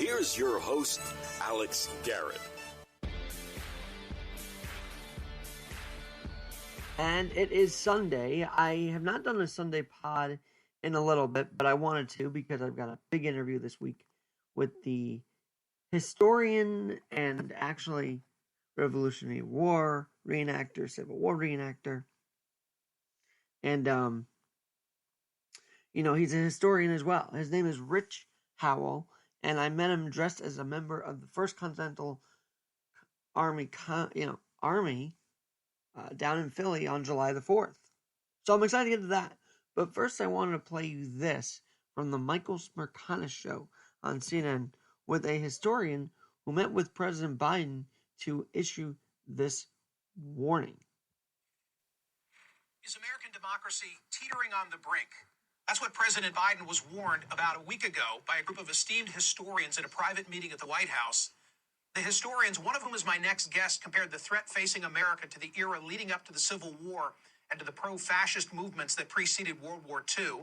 here's your host, Alex Garrett. And it is Sunday. I have not done a Sunday pod in a little bit, but I wanted to because I've got a big interview this week with the historian and actually Revolutionary War reenactor, Civil War reenactor. And, he's a historian as well. His name is Rich Howell, and I met him dressed as a member of the First Continental Army, down in Philly on July the 4th. So I'm excited to get to that. But first, I wanted to play you this from the Michael Smerconish show on CNN with a historian who met with President Biden to issue this warning. Is American democracy teetering on the brink? That's what President Biden was warned about a week ago by a group of esteemed historians at a private meeting at the White House. The historians, one of whom is my next guest, compared the threat facing America to the era leading up to the Civil War and to the pro-fascist movements that preceded World War II.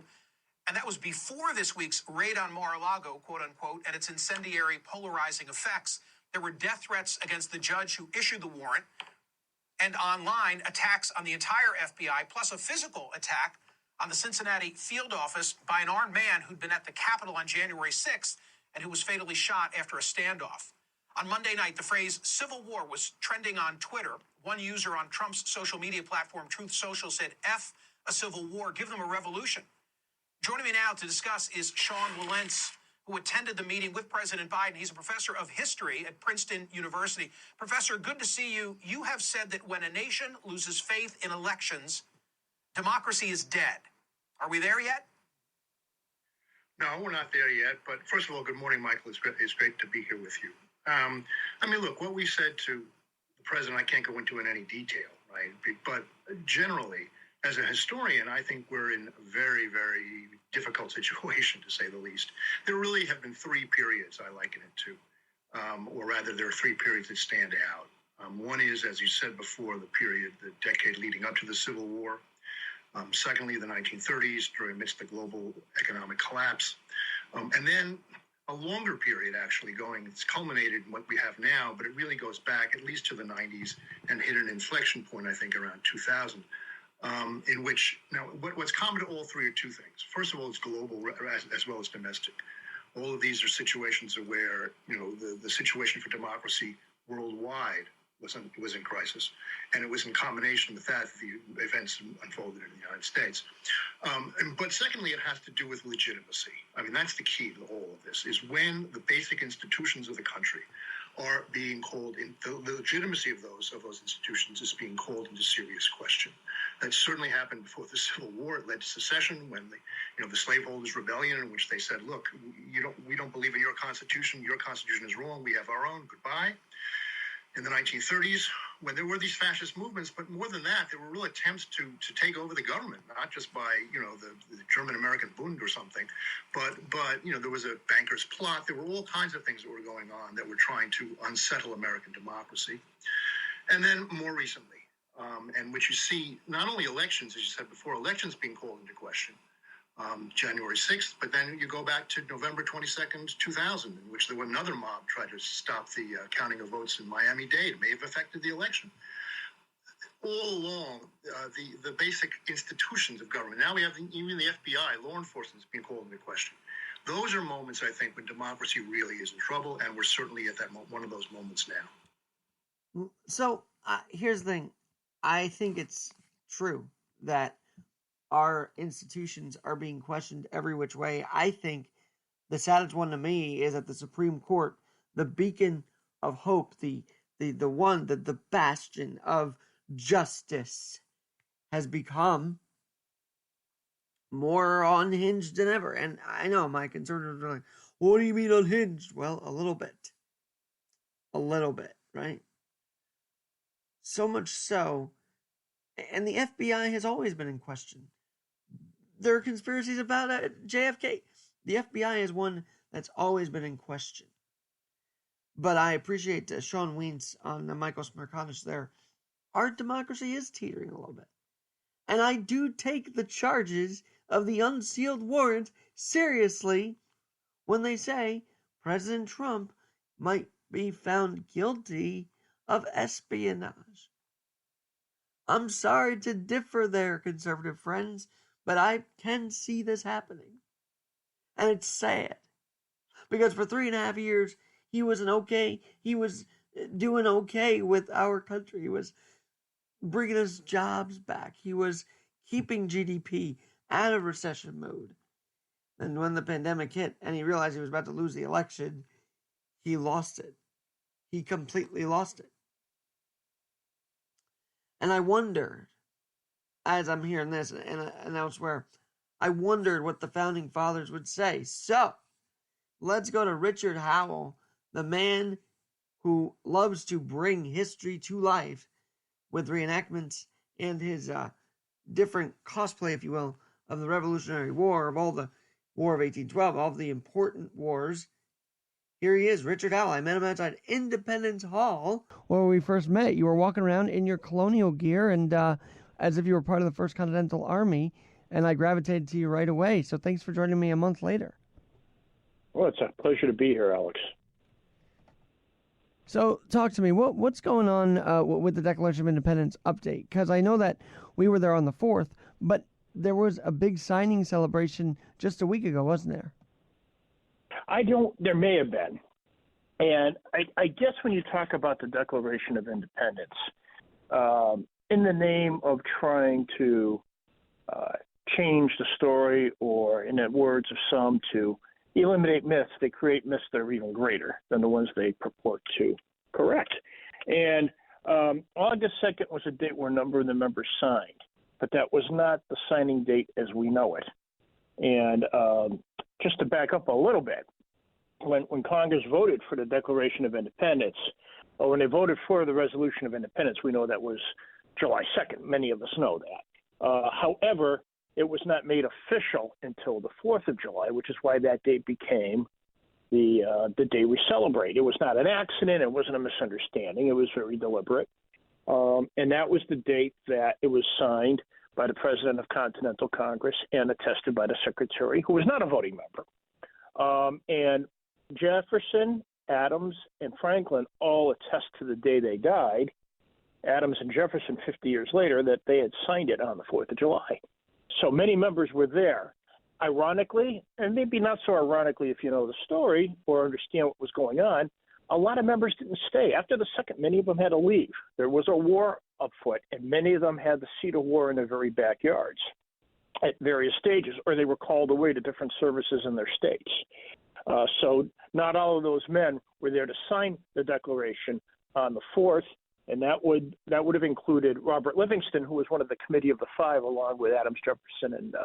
And that was before this week's raid on Mar-a-Lago, quote unquote, and its incendiary polarizing effects. There were death threats against the judge who issued the warrant, and online attacks on the entire FBI, plus a physical attack on the Cincinnati field office by an armed man who'd been at the Capitol on January 6th and who was fatally shot after a standoff. On Monday night, the phrase Civil War was trending on Twitter. One user on Trump's social media platform, Truth Social, said, F a civil war, give them a revolution. Joining me now to discuss is Sean Wilentz, who attended the meeting with President Biden. He's a professor of history at Princeton University. Professor, good to see you. You have said that when a nation loses faith in elections, democracy is dead. Are we there yet? No, we're not there yet. But first of all, good morning, Michael. It's great to be here with you. Look, what we said to the president, I can't go into in any detail, right? But generally, as a historian, I think we're in a very, very difficult situation, to say the least. There really have been three periods I liken it to, or rather, there are three periods that stand out. One is, as you said before, the decade leading up to the Civil War. Secondly, the 1930s, amidst the global economic collapse. And then a longer period, actually, it's culminated in what we have now, but it really goes back at least to the 90s and hit an inflection point, I think, around 2000. In which, now, what's common to all three are two things. First of all, it's global as well as domestic. All of these are situations where, the situation for democracy worldwide was in crisis. And it was in combination with that the events unfolded in the United States. But secondly, it has to do with legitimacy. That's the key to all of this, is when the basic institutions of the country are being called in, the legitimacy of those institutions is being called into serious question. That certainly happened before the Civil War. It led to secession when the slaveholders' rebellion, in which they said, look, we don't believe in your constitution is wrong, we have our own, goodbye. In the 1930s, when there were these fascist movements, but more than that, there were real attempts to take over the government, not just by, the German-American Bund or something, but there was a banker's plot. There were all kinds of things that were going on that were trying to unsettle American democracy. And then more recently, and which you see not only elections, as you said before, elections being called into question, January 6th, but then you go back to November 22nd, 2000, in which there was another mob tried to stop the counting of votes in Miami-Dade. It may have affected the election. All along, the basic institutions of government. Now we have even the FBI, law enforcement, is being called into question. Those are moments, I think, when democracy really is in trouble, and we're certainly at that one of those moments now. So here's the thing. I think it's true that our institutions are being questioned every which way. I think the saddest one to me is at the Supreme Court, the beacon of hope, the bastion of justice has become more unhinged than ever. And I know my conservatives are like, what do you mean unhinged? Well, a little bit, right? So much so, and the FBI has always been in question. There are conspiracies about JFK. The FBI is one that's always been in question. But I appreciate Sean Wilentz on Michael Smerconish there. Our democracy is teetering a little bit. And I do take the charges of the unsealed warrant seriously when they say President Trump might be found guilty of espionage. I'm sorry to differ there, conservative friends, but I can see this happening. And it's sad. Because for 3.5 years, he was doing okay with our country. He was bringing us jobs back. He was keeping GDP out of recession mode. And when the pandemic hit and he realized he was about to lose the election, he lost it. He completely lost it. And I wondered, as I'm hearing this and elsewhere, I wondered what the founding fathers would say. So, let's go to Richard Howell, the man who loves to bring history to life with reenactments and his different cosplay, if you will, of the Revolutionary War, of all the War of 1812, all of the important wars. Here he is, Richard Howell. I met him outside Independence Hall, where we first met. You were walking around in your colonial gear and as if you were part of the First Continental Army, and I gravitated to you right away. So thanks for joining me a month later. Well, it's a pleasure to be here, Alex. So talk to me. What's going on with the Declaration of Independence update? Because I know that we were there on the 4th, but there was a big signing celebration just a week ago, wasn't there? There may have been. And I guess when you talk about the Declaration of Independence, in the name of trying to change the story, or in the words of some, to eliminate myths, they create myths that are even greater than the ones they purport to correct. And August 2nd was a date where a number of the members signed, but that was not the signing date as we know it. And just to back up a little bit, when Congress voted for the Declaration of Independence, or when they voted for the Resolution of Independence, we know that was July 2nd. Many of us know that. However, it was not made official until the 4th of July, which is why that date became the day we celebrate. It was not an accident. It wasn't a misunderstanding. It was very deliberate. And that was the date that it was signed by the President of Continental Congress and attested by the Secretary, who was not a voting member. And Jefferson, Adams, and Franklin all attest to the day they died, Adams and Jefferson 50 years later, that they had signed it on the 4th of July. So many members were there. Ironically, and maybe not so ironically if you know the story or understand what was going on, a lot of members didn't stay. After the 2nd, many of them had to leave. There was a war afoot, and many of them had the seat of war in their very backyards at various stages, or they were called away to different services in their states. So not all of those men were there to sign the Declaration on the 4th, and that would have included Robert Livingston, who was one of the Committee of the Five, along with Adams, Jefferson, and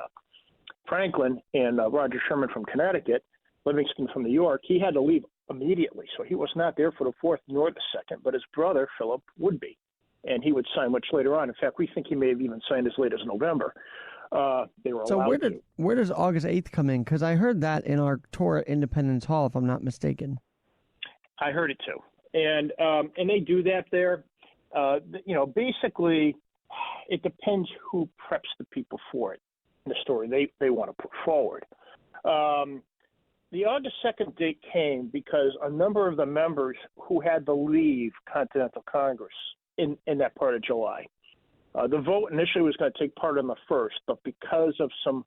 Franklin, and Roger Sherman from Connecticut, Livingston from New York. He had to leave immediately, so he was not there for the 4th nor the 2nd, but his brother, Philip, would be, and he would sign much later on. In fact, we think he may have even signed as late as November. They were so allowed where does August 8th come in? Because I heard that in our tour at Independence Hall, if I'm not mistaken. I heard it too, and they do that there. Basically, it depends who preps the people for it in the story they want to put forward. The August 2nd date came because a number of the members who had to leave Continental Congress in that part of July. The vote initially was going to take part on the 1st, but because of some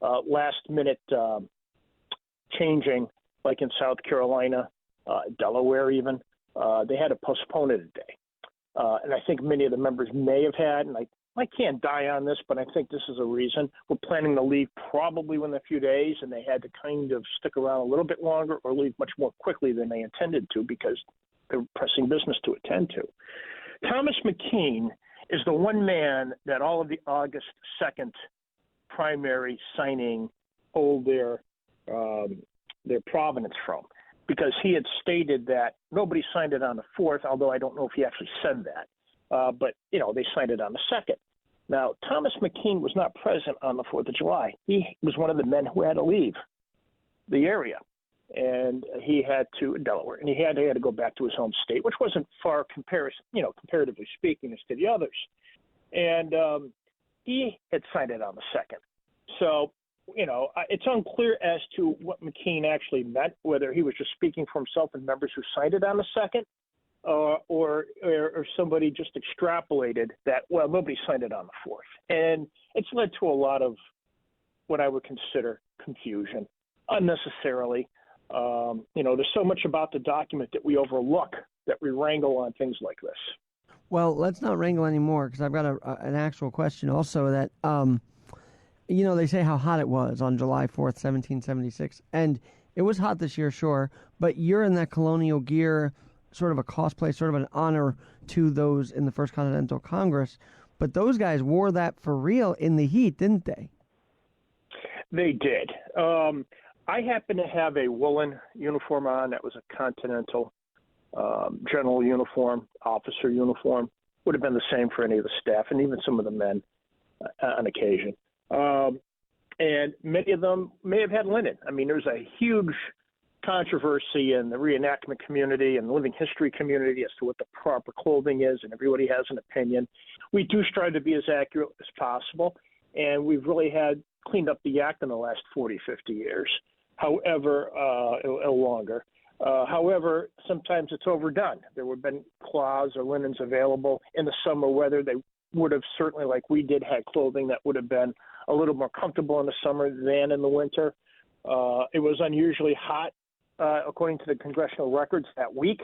last-minute changing, like in South Carolina, Delaware even, they had to postpone it a day. And I think many of the members may have had, and I can't die on this, but I think this is a reason. We're planning to leave probably within a few days, and they had to kind of stick around a little bit longer or leave much more quickly than they intended to because they're pressing business to attend to. Thomas McKean is the one man that all of the August 2nd primary signing hold their provenance from, because he had stated that nobody signed it on the 4th, although I don't know if he actually said that. But, they signed it on the 2nd. Now, Thomas McKean was not present on the 4th of July. He was one of the men who had to leave the area, and he had to Delaware, and he had to go back to his home state, which wasn't far comparatively speaking, as to the others. And he had signed it on the 2nd. So it's unclear as to what McCain actually meant, whether he was just speaking for himself and members who signed it on the second, or somebody just extrapolated that, well, nobody signed it on the fourth. And it's led to a lot of what I would consider confusion unnecessarily. There's so much about the document that we overlook, that we wrangle on things like this. Well, let's not wrangle anymore, because I've got an actual question also that, they say how hot it was on July 4th, 1776. And it was hot this year, sure, but you're in that colonial gear, sort of a cosplay, sort of an honor to those in the First Continental Congress. But those guys wore that for real in the heat, didn't they? They did. I happened to have a woolen uniform on that was a Continental general uniform, officer uniform. Would have been the same for any of the staff and even some of the men on occasion. And many of them may have had linen. I mean, there's a huge controversy in the reenactment community and the living history community as to what the proper clothing is, and everybody has an opinion. We do strive to be as accurate as possible, and we've really had cleaned up the act in the last 40, 50 years. However, longer. However, sometimes it's overdone. There would have been cloths or linens available in the summer weather. They would have certainly, like we did, had clothing that would have been a little more comfortable in the summer than in the winter. It was unusually hot, according to the congressional records, that week.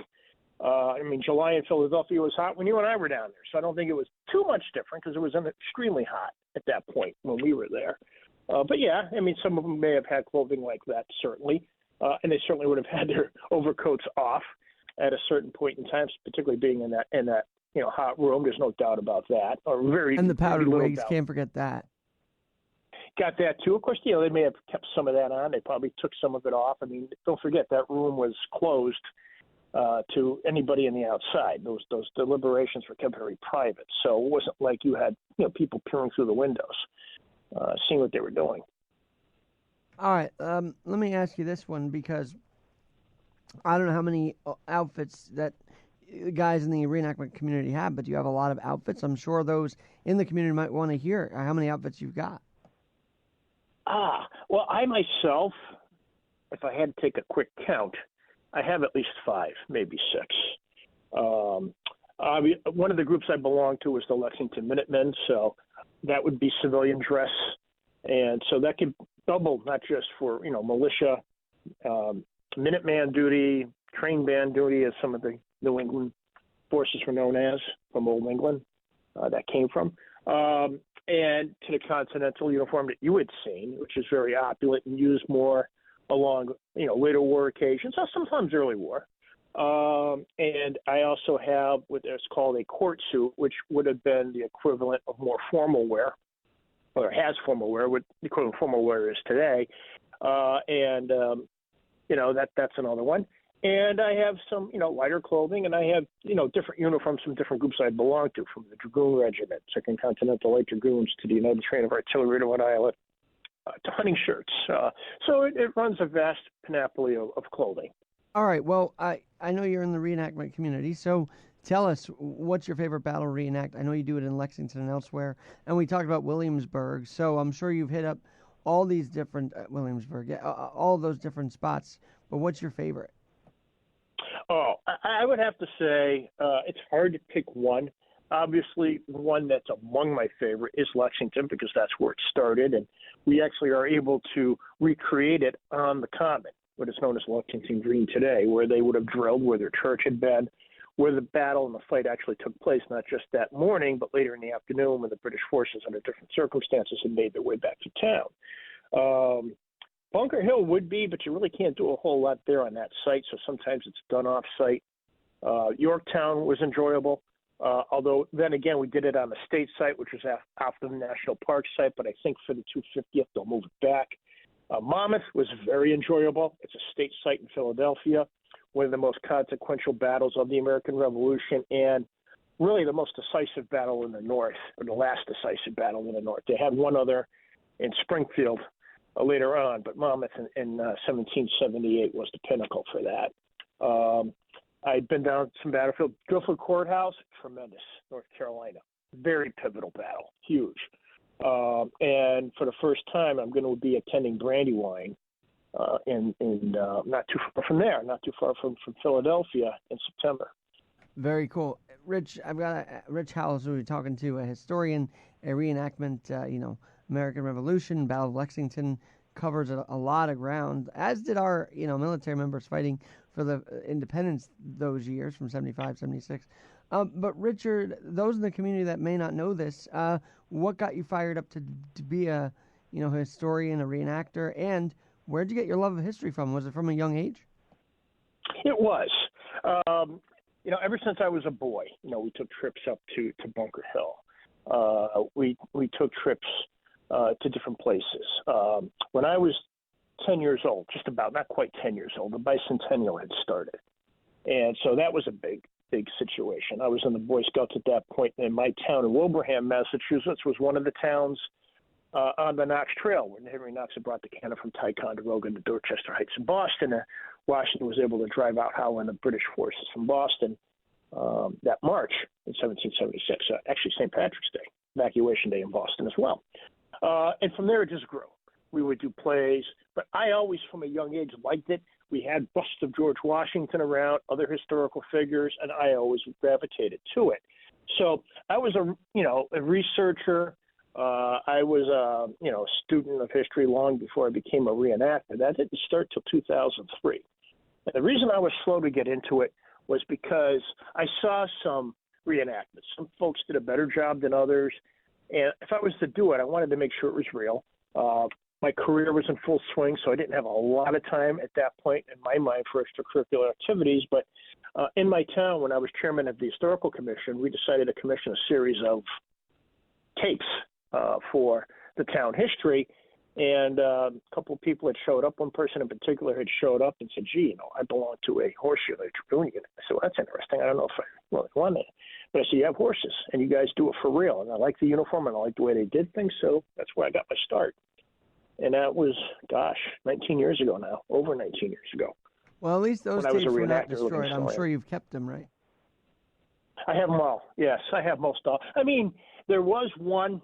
July in Philadelphia was hot when you and I were down there, so I don't think it was too much different because it was extremely hot at that point when we were there. But yeah, some of them may have had clothing like that, certainly, and they certainly would have had their overcoats off at a certain point in time, particularly being in that hot room. There's no doubt about that. And the powdered wigs, can't forget that. Got that too. Of course, they may have kept some of that on. They probably took some of it off. Don't forget that room was closed to anybody in the outside. Those deliberations were kept very private, so it wasn't like you had people peering through the windows, seeing what they were doing. All right, let me ask you this one, because I don't know how many outfits that guys in the reenactment community have, but do you have a lot of outfits? I'm sure those in the community might want to hear how many outfits you've got. Well, I myself, if I had to take a quick count, I have at least 5, maybe 6. One of the groups I belong to is the Lexington Minutemen, so that would be civilian dress. And so that could double, not just for, militia, Minuteman duty, train band duty, as some of the New England forces were known as, from Old England, that came from. And to the Continental uniform that you had seen, which is very opulent and used more along, later war occasions, or sometimes early war. And I also have what is called a court suit, which would have been the equivalent of more formal wear, or has formal wear, what the equivalent of formal wear is today. That's another one. And I have some, lighter clothing, and I have, different uniforms from different groups I belong to, from the Dragoon Regiment, 2nd Continental Light Dragoons, to the United Train of Artillery to Rhode Island, to hunting shirts. So it runs a vast panoply of clothing. All right. Well, I know you're in the reenactment community, so tell us, what's your favorite battle reenact? I know you do it in Lexington and elsewhere, and we talked about Williamsburg, so I'm sure you've hit up all these different, all those different spots, but what's your favorite? Oh, I would have to say it's hard to pick one. Obviously, one that's among my favorite is Lexington, because that's where it started, and we actually are able to recreate it on the Common, what is known as Lexington Green today, where they would have drilled, where their church had been, where the battle and the fight actually took place, not just that morning, but later in the afternoon when the British forces, under different circumstances, had made their way back to town. Bunker Hill would be, but you really can't do a whole lot there on that site, so sometimes it's done off-site. Yorktown was enjoyable, although then again we did it on the state site, which was off the National Park site, but I think for the 250th they'll move it back. Monmouth was very enjoyable. It's a state site in Philadelphia, one of the most consequential battles of the American Revolution, and really the most decisive battle in the North, or the last decisive battle in the North. They had one other in Springfield later on, but Monmouth in 1778 was the pinnacle for that. I'd been down to some battlefield. Guilford Courthouse, tremendous, North Carolina. Very pivotal battle, huge. And for the first time, I'm going to be attending Brandywine in not too far from there, not too far from Philadelphia in September. Very cool. Rich, I've got Rich Howell, who we're talking to, a historian, a reenactment, American Revolution, Battle of Lexington, covers a lot of ground, as did our, military members fighting for the independence those years from 75, 76. But Richard, those in the community that may not know this, what got you fired up to be a, historian, a reenactor, and where'd you get your love of history from? Was it from a young age? It was. Ever since I was a boy, we took trips up to Bunker Hill. We took trips to different places. When I was 10 years old, just about, not quite 10 years old, the bicentennial had started. And so that was a big situation. I was in the Boy Scouts at that point, and my town in Wilbraham, Massachusetts, was one of the towns on the Knox Trail when Henry Knox had brought the cannon from Ticonderoga to Dorchester Heights in Boston. Washington was able to drive out Howell and the British forces from Boston that March in 1776, actually St. Patrick's Day, evacuation day in Boston as well. And from there, it just grew. We would do plays, but I always, from a young age, liked it. We had busts of George Washington around, other historical figures, and I always gravitated to it. So I was a researcher. I was a student of history long before I became a reenactor. That didn't start till 2003. And the reason I was slow to get into it was because I saw some reenactments. Some folks did a better job than others. And if I was to do it, I wanted to make sure it was real. My career was in full swing, so I didn't have a lot of time at that point in my mind for extracurricular activities. But in my town, when I was chairman of the Historical Commission, we decided to commission a series of tapes for the town history. And a couple of people had showed up. One person in particular had showed up and said, gee, I belong to a horse Dragoon unit. I said, well, that's interesting. I don't know if I really want it. But I said, you have horses, and you guys do it for real. And I like the uniform, and I like the way they did things, so that's where I got my start. And that was, 19 years ago now, over 19 years ago. Well, at least those tapes were not destroyed. I'm sure you've kept them, right? I have them all. Yes, I have most all. I mean, there was one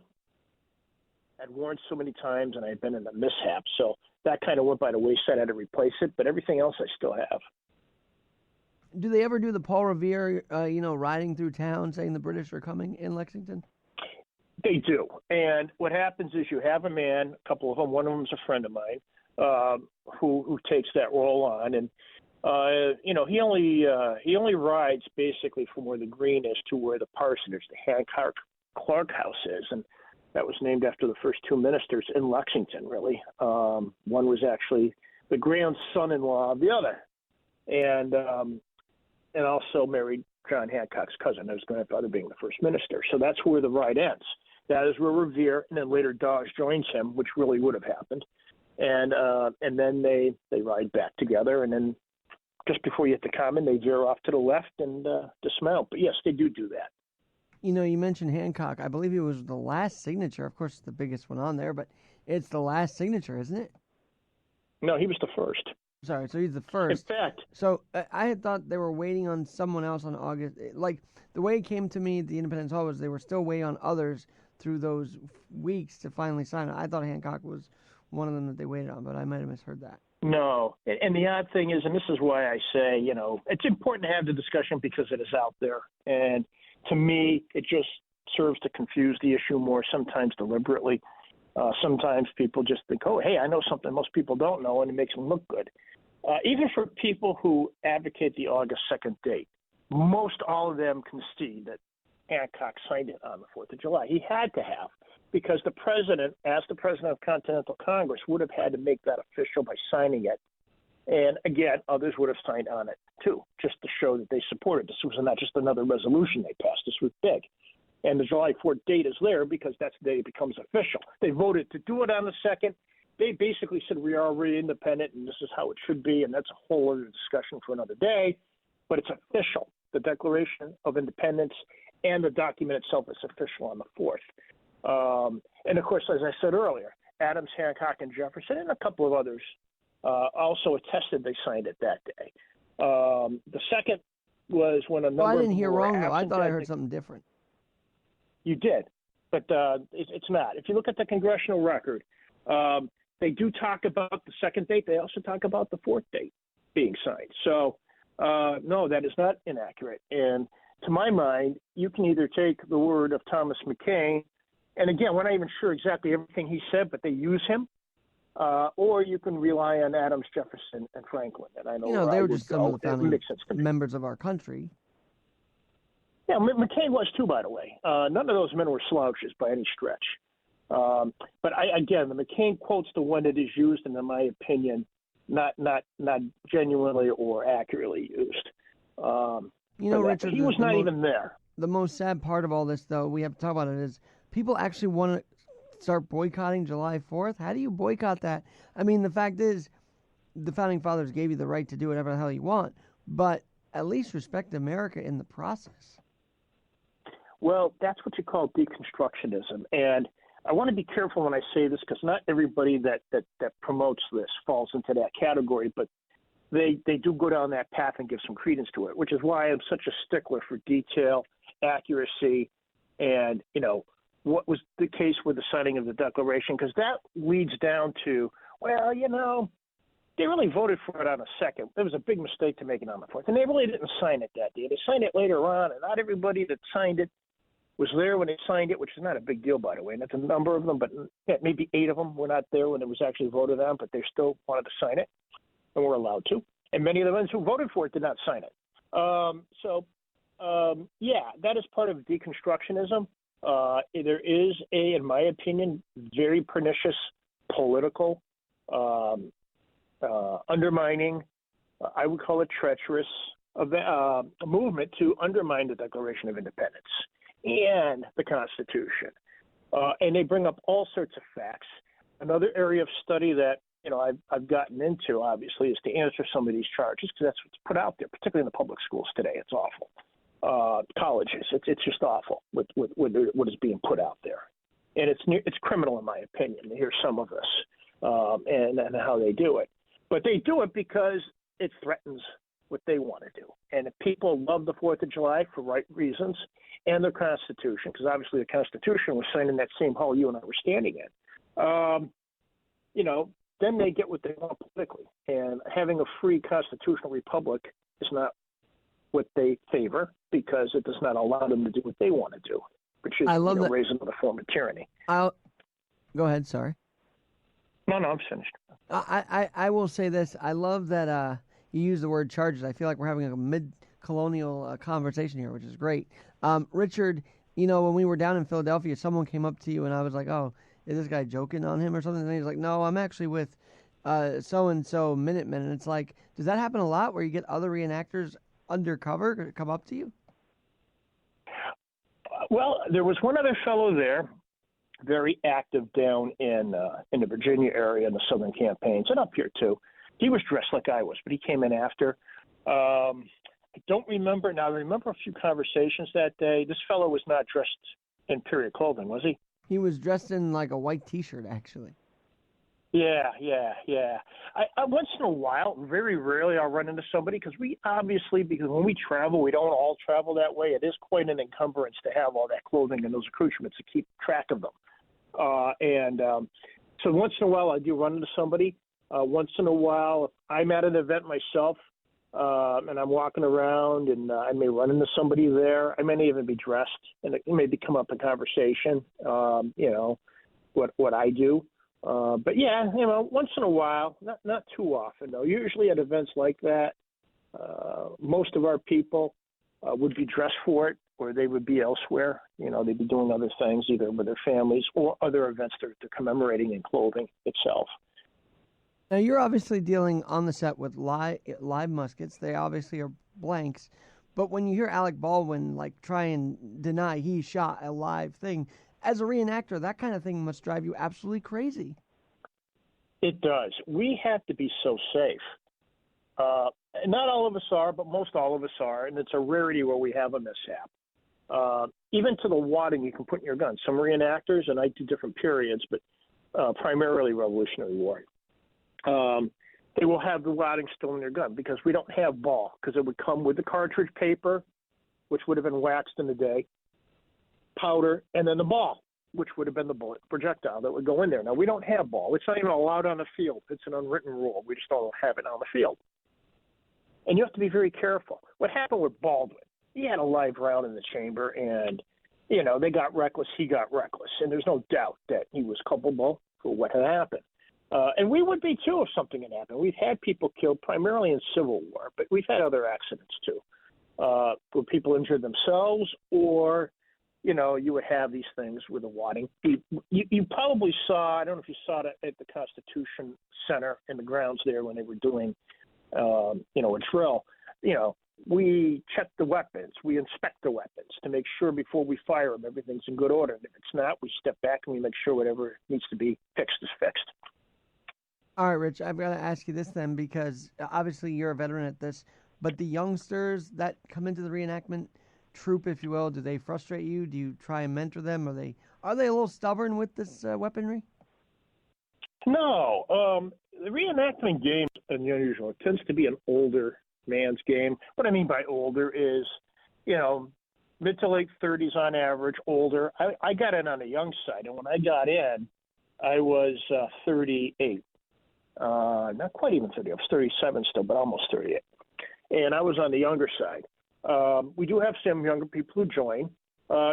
I'd worn so many times, and I had been in a mishap, so that kind of went by the wayside. I had to replace it, but everything else I still have. Do they ever do the Paul Revere, riding through town saying the British are coming in Lexington? They do. And what happens is you have a man, a couple of them, one of them is a friend of mine, who takes that role on. And, he only rides basically from where the green is to where the parsonage, the Hancock Clark House is. And that was named after the first two ministers in Lexington, really. One was actually the grandson-in-law of the other. And also married John Hancock's cousin, his grandfather being the first minister. So that's where the ride ends. That is where Revere and then later Dawes joins him, which really would have happened. And then they ride back together. And then just before you hit the common, they veer off to the left and dismount. But yes, they do that. You mentioned Hancock. I believe he was the last signature. Of course, the biggest one on there, but it's the last signature, isn't it? No, he was the first. Sorry, so he's the first. In fact. So I had thought they were waiting on someone else on August. Like, the way it came to me at the Independence Hall was they were still waiting on others through those weeks to finally sign it. I thought Hancock was one of them that they waited on, but I might have misheard that. No. And the odd thing is, and this is why I say, it's important to have the discussion because it is out there. And to me, it just serves to confuse the issue more, sometimes deliberately. Sometimes people just think, oh, hey, I know something most people don't know, and it makes them look good. Even for people who advocate the August 2nd date, most all of them concede that Hancock signed it on the 4th of July. He had to have, because the president, as the president of Continental Congress, would have had to make that official by signing it. And again, others would have signed on it too, just to show that they supported. This was not just another resolution they passed. This was big. And the July 4th date is there because that's the day it becomes official. They voted to do it on the 2nd. They basically said we are already independent and this is how it should be, and that's a whole other discussion for another day. But it's official. The Declaration of Independence and the document itself is official on the 4th. And, of course, as I said earlier, Adams, Hancock, and Jefferson, and a couple of others also attested they signed it that day. The second was when a number I didn't of hear were wrong, though. I thought I heard absent. something different. You did. but it's not. If you look at the congressional record, they do talk about the second date. They also talk about the fourth date being signed. So, no, that is not inaccurate. And to my mind, you can either take the word of Thomas McCain, and again, we're not even sure exactly everything he said, but they use him, or you can rely on Adams, Jefferson, and Franklin. And I know they were just some of the founding members of our country. Yeah, McCain was too, by the way. None of those men were slouches by any stretch. But again, the McCain quote's the one that is used, and in my opinion, not genuinely or accurately used. Richard, he was not even there. The most sad part of all this, though, we have to talk about it, is people actually want to start boycotting July 4th. How do you boycott that? I mean, the fact is, the Founding Fathers gave you the right to do whatever the hell you want, but at least respect America in the process. Well, that's what you call deconstructionism. And I want to be careful when I say this, because not everybody that promotes this falls into that category, but they do go down that path and give some credence to it, which is why I'm such a stickler for detail, accuracy, and, what was the case with the signing of the Declaration, because that leads down to, they really voted for it on the 2nd. There was a big mistake to make it on the 4th, and they really didn't sign it that day. They signed it later on, and not everybody that signed it was there when they signed it, which is not a big deal, by the way. And that's a number of them, but maybe 8 of them were not there when it was actually voted on, but they still wanted to sign it, and were allowed to. And many of the ones who voted for it did not sign it. That is part of deconstructionism. There is in my opinion, very pernicious political undermining, I would call it treacherous, a movement to undermine the Declaration of Independence and the Constitution. And they bring up all sorts of facts. Another area of study that I've gotten into, obviously, is to answer some of these charges, because that's what's put out there, particularly in the public schools today. It's awful. Colleges, it's just awful with what is being put out there, and it's criminal in my opinion to hear some of this and how they do it. But they do it because it threatens what they want to do, and if people love the 4th of July for right reasons and their Constitution, because obviously the Constitution was signed in that same hall you and I were standing in. Then they get what they want politically, and having a free constitutional republic is not what they favor, because it does not allow them to do what they want to do, which is raise another form of tyranny. Go ahead, sorry. No, I'm finished. I will say this. I love that you use the word charges. I feel like we're having a mid-colonial conversation here, which is great. Richard, when we were down in Philadelphia, someone came up to you and I was like, oh, is this guy joking on him or something? And he's like, no, I'm actually with so-and-so Minutemen. And it's like, does that happen a lot where you get other reenactors undercover come up to you? Well, there was one other fellow there, very active down in the Virginia area in the Southern campaigns, and up here too. He was dressed like I was, but he came in after. I don't remember. Now, I remember a few conversations that day. This fellow was not dressed in period clothing, was he? He was dressed in like a white T-shirt, actually. Yeah. I once in a while, very rarely, I'll run into somebody, because when we travel, we don't all travel that way. It is quite an encumbrance to have all that clothing and those accoutrements to keep track of them. So once in a while, I do run into somebody. Once in a while, if I'm at an event myself and I'm walking around and I may run into somebody there, I may not even be dressed, and it may come up in conversation, what I do. But yeah, once in a while, not too often though. Usually at events like that, most of our people would be dressed for it, or they would be elsewhere. They'd be doing other things, either with their families or other events they're commemorating in clothing itself. Now, you're obviously dealing on the set with live muskets. They obviously are blanks. But when you hear Alec Baldwin try and deny he shot a live thing, as a reenactor, that kind of thing must drive you absolutely crazy. It does. We have to be so safe. Not all of us are, but most all of us are, and it's a rarity where we have a mishap. Even to the wadding you can put in your gun. Some reenactors, and I do different periods, but primarily Revolutionary War, they will have the wadding still in their gun, because we don't have ball, because it would come with the cartridge paper, which would have been waxed in the day, powder, and then the ball. which would have been the bullet projectile that would go in there. Now, we don't have ball. It's not even allowed on the field. It's an unwritten rule. We just don't have it on the field. And you have to be very careful. What happened with Baldwin, he had a live round in the chamber, and, they got reckless. He got reckless. And there's no doubt that he was culpable for what had happened. And we would be, too, if something had happened. We've had people killed primarily in Civil War, but we've had other accidents, too, where people injured themselves or, you would have these things with the wadding. You probably saw, I don't know if you saw it at the Constitution Center in the grounds there when they were doing, a drill. We check the weapons. We inspect the weapons to make sure before we fire them, everything's in good order. And if it's not, we step back and we make sure whatever needs to be fixed is fixed. All right, Rich, I've got to ask you this then, because obviously you're a veteran at this, but the youngsters that come into the reenactment troop, if you will, do they frustrate you? Do you try and mentor them? Are they a little stubborn with this weaponry? No. The reenactment game is unusual. It tends to be an older man's game. What I mean by older is, mid to late 30s on average, older. I got in on the young side, and when I got in, I was 38. Not quite even 30. I was 37 still, but almost 38. And I was on the younger side. We do have some younger people who join.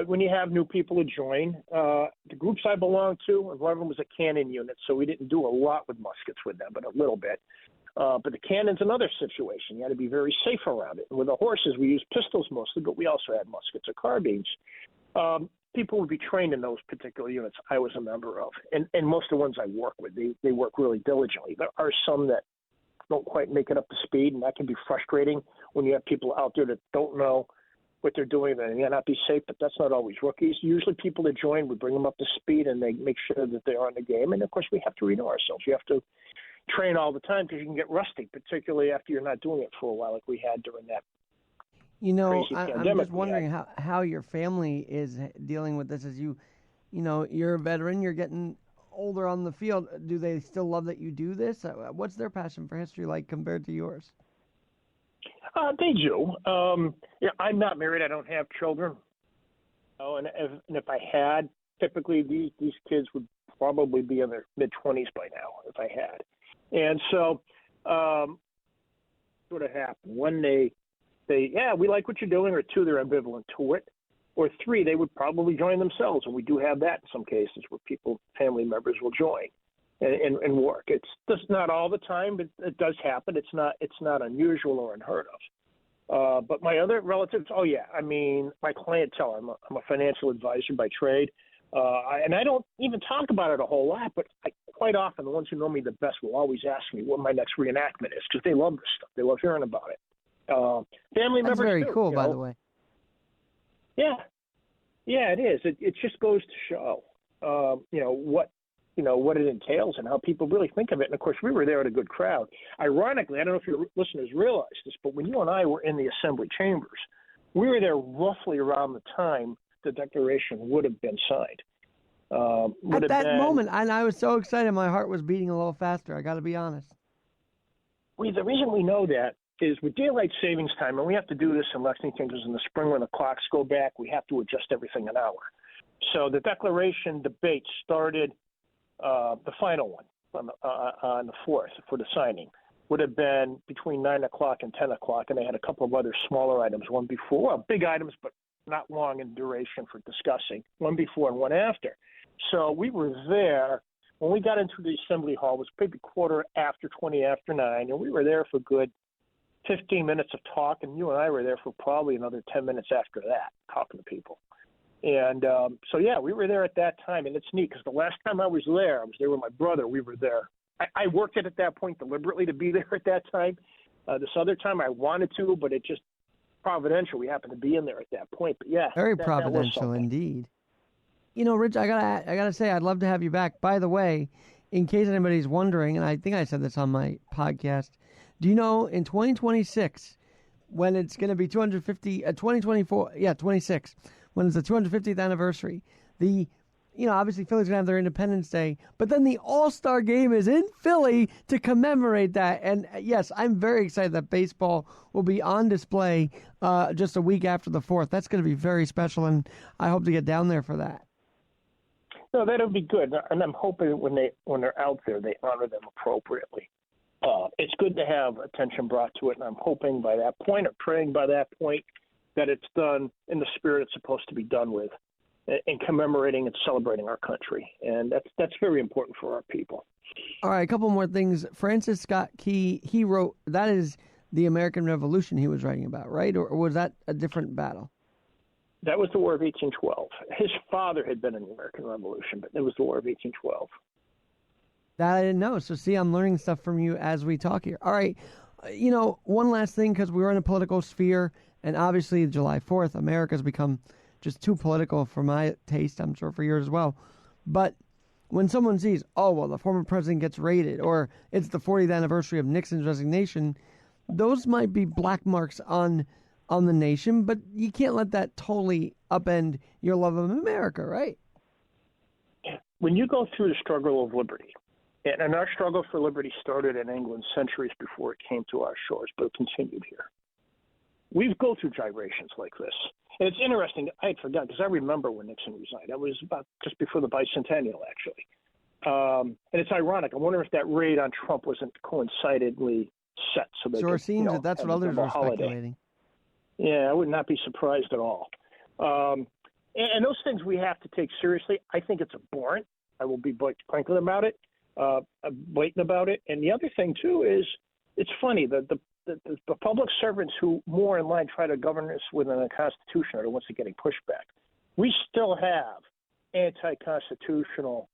When you have new people who join, the groups I belong to, one of them was a cannon unit, so we didn't do a lot with muskets with them, but a little bit. But the cannon's another situation. You had to be very safe around it. And with the horses, we used pistols mostly, but we also had muskets or carbines. People would be trained in those particular units I was a member of. And most of the ones I work with, they work really diligently. There are some that don't quite make it up to speed, and that can be frustrating when you have people out there that don't know what they're doing. They may not be safe, but that's not always rookies. Usually people that join, we bring them up to speed, and they make sure that they're on the game. And, of course, we have to renew ourselves. You have to train all the time because you can get rusty, particularly after you're not doing it for a while like we had during that crazy pandemic. I'm just wondering how your family is dealing with this. As you're a veteran, you're getting older on the field. Do they still love that you do this? What's their passion for history like compared to yours? They do. I'm not married. I don't have children. And if I had, typically these kids would probably be in their mid-20s by now if I had. And so what would happen? One, they, we like what you're doing, or two, they're ambivalent to it, or three, they would probably join themselves. And we do have that in some cases where family members will join and work. It's just not all the time, but it does happen. It's not unusual or unheard of. But my other relatives, my clientele, I'm a financial advisor by trade. And I don't even talk about it a whole lot, but quite often the ones who know me the best will always ask me what my next reenactment is because they love this stuff. They love hearing about it. Family members That's very too, cool, by the way. Yeah, it is. It just goes to show, what it entails and how people really think of it. And of course, we were there at a good crowd. Ironically, I don't know if your listeners realize this, but when you and I were in the assembly chambers, we were there roughly around the time the Declaration would have been signed. At that moment, and I was so excited, my heart was beating a little faster. I got to be honest. The reason we know that is with daylight savings time, and we have to do this in Lexington because in the spring when the clocks go back, we have to adjust everything an hour. So the Declaration debate started, the final one on the 4th for the signing would have been between 9 o'clock and 10 o'clock, and they had a couple of other smaller items, one before, big items, but not long in duration for discussing, one before and one after. So we were there. When we got into the Assembly Hall, it was maybe 20 after 9, and we were there for good 15 minutes of talk, and you and I were there for probably another 10 minutes after that, talking to people. And we were there at that time, and it's neat because the last time I was there with my brother. We were there. I worked it at that point deliberately to be there at that time. This other time I wanted to, but it just providential. We happened to be in there at that point. But yeah, very providential indeed. Rich, I gotta say, I'd love to have you back. By the way, in case anybody's wondering, and I think I said this on my podcast, do you know in 2026, when it's going to be 26, when it's the 250th anniversary, obviously Philly's going to have their Independence Day, but then the All-Star Game is in Philly to commemorate that. And yes, I'm very excited that baseball will be on display just a week after the 4th. That's going to be very special, and I hope to get down there for that. No, that'll be good, and I'm hoping when they're out there, they honor them appropriately. It's good to have attention brought to it, and I'm hoping by that point, or praying by that point, that it's done in the spirit it's supposed to be done with, in commemorating and celebrating our country, and that's very important for our people. All right, a couple more things. Francis Scott Key, he wrote, that is the American Revolution he was writing about, right? Or was that a different battle? That was the War of 1812. His father had been in the American Revolution, but it was the War of 1812. That I didn't know. So, see, I'm learning stuff from you as we talk here. All right. You know, one last thing, because we're in a political sphere, and obviously July 4th, America's become just too political for my taste, I'm sure for yours as well. But when someone sees, oh, well, the former president gets raided, or it's the 40th anniversary of Nixon's resignation, those might be black marks on the nation, but you can't let that totally upend your love of America, right? When you go through the struggle of liberty, and our struggle for liberty started in England centuries before it came to our shores, but it continued here. We go through gyrations like this. And it's interesting, I had forgotten, because I remember when Nixon resigned. That was about just before the bicentennial, actually. And it's ironic. I wonder if that raid on Trump wasn't coincidentally set. So they sure seems that that's what others were speculating. Yeah, I would not be surprised at all. And those things we have to take seriously. I think it's abhorrent. I will be frank about it, blatant about it. And the other thing, too, is it's funny. The public servants who more in line try to govern us within the Constitution are the ones that are getting pushback. We still have anti-constitutional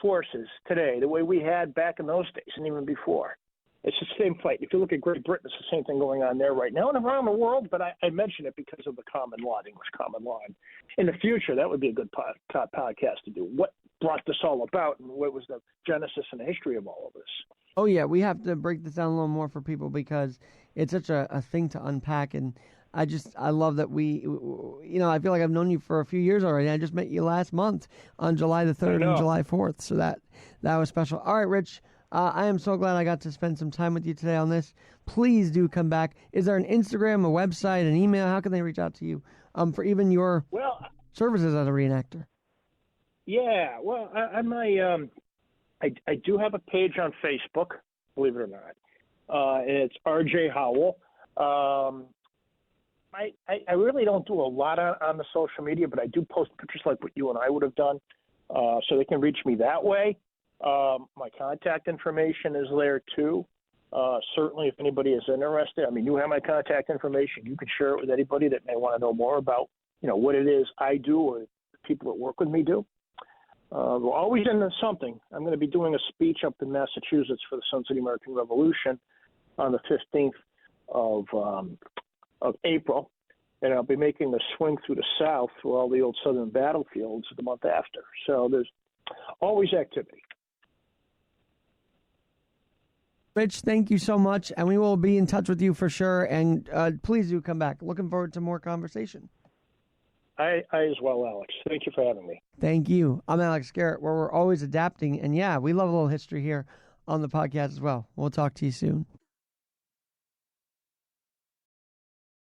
forces today, the way we had back in those days and even before. It's the same fight. If you look at Great Britain, it's the same thing going on there right now and around the world, but I mention it because of the common law, the English common law. And in the future, that would be a good podcast to do. What brought this all about and what was the genesis and the history of all of this? Oh, yeah, we have to break this down a little more for people because it's such a thing to unpack. And I love that I feel like I've known you for a few years already. I just met you last month on July the 3rd and July 4th. So that was special. All right, Rich. I am so glad I got to spend some time with you today on this. Please do come back. Is there an Instagram, a website, an email? How can they reach out to you for even your services as a reenactor? Yeah, well, I do have a page on Facebook, believe it or not. And it's RJ Howell. I really don't do a lot on the social media, but I do post pictures like what you and I would have done, so they can reach me that way. My contact information is there too. Certainly, if anybody is interested, you have my contact information. You can share it with anybody that may want to know more about, what it is I do or the people that work with me do. We're always into something. I'm going to be doing a speech up in Massachusetts for the Sons of the American Revolution on the 15th of April, and I'll be making a swing through the South through all the old Southern battlefields the month after. So there's always activity. Rich, thank you so much, and we will be in touch with you for sure, and please do come back. Looking forward to more conversation. I as well, Alex. Thank you for having me. Thank you. I'm Alex Garrett, where we're always adapting, and yeah, we love a little history here on the podcast as well. We'll talk to you soon.